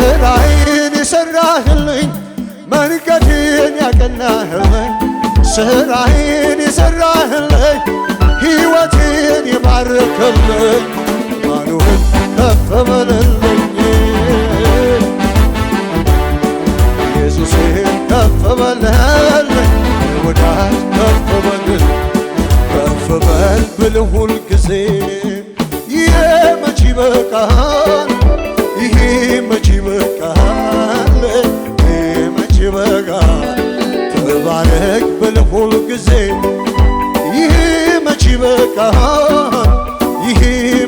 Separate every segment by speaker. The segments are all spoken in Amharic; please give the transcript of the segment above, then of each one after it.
Speaker 1: ስራዬን የሰራህልኝ መንገዴን ያቀናህልኝ ስራዬን የሰራህልኝ ሕይወቴን የባረክልኝ ማኑህን ከፍ በልልኝ ኢየሱሴ ከፍ በልልኝ ወዳጅ ከፍ በልልኝ ከፍ በል ብል ሁል ጊዜ ይሄ መች ይበቃል ይሄ መች ይበቃል ይሄ መች ይበቃል ተባረክ ብል ሁል ጊዜ ይሄ መች ይበቃል ይሄ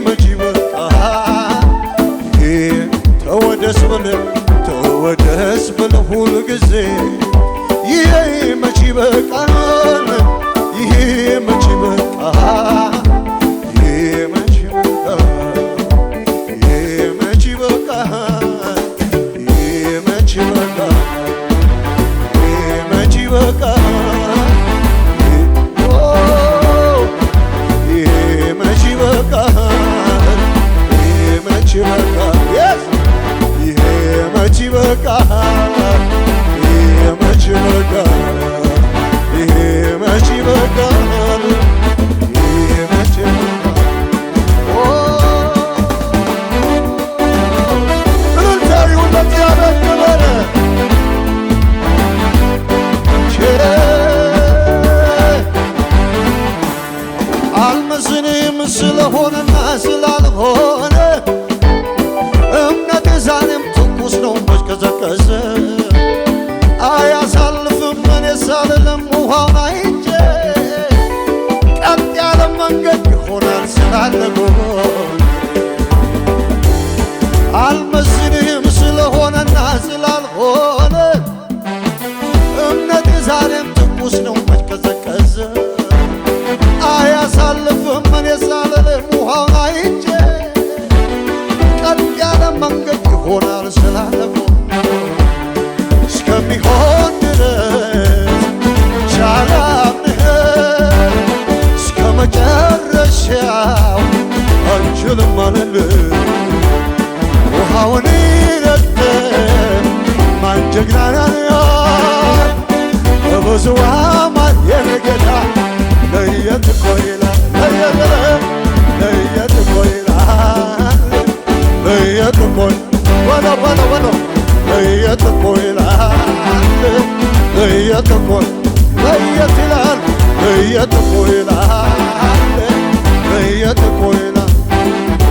Speaker 1: መች ይበቃል ይሄ ተወደስ ብል ሁል ጊዜ ይሄ መች ይበቃል ይሄ መች ይበቃል ይሄ መች ይበቃል ይሄ መች ይበቃል ይሄ መች ይበቃል ይሄ መች ይበቃል ይሄ መች ይበቃል ይሄ መች ይበቃል ይሄ መች ይበቃል ይሄ መች ይበቃል ይሄ መች ይበቃል ይሄ መች ይበቃል እልልታዩን ለእግዚአብሔር ክብር አልመዝንም ስለሆነና ስላልሆነ እምነቴ ዛሬም ትኩስ ነው መች ቀዘቀዘ አያሳልፍም እኔ ሳልልም ውሃውን አይቼ ቀጥ ያለ መንገድ ይሆናል ስላለ ጎን አልመዝንም ስለሆነና ስላልሆነ እምነቴ ዛሬም ትኩስ ነው መች ቀዘቀዘ አያሳልፍም እኔ ሳልልም ውሃውን አይቼ ቀጥ ያለ መንገድ ይሆናል ስላለ ጎን እስከሚሆን ድረስ ቻላምንህ እስከ መጨረሻው አንችልም አልልህ ውሃውን ረግጠህ ማን ጀግና ናት በብዙ አማት የኔ ጌታ ለየት እኮ ይላል ለየት እኮ ይላል ለየት እኮ ወሎ ለየት እኮ ይላል ለየት እኮ ለየት ይላል ለየት እኮ ይላል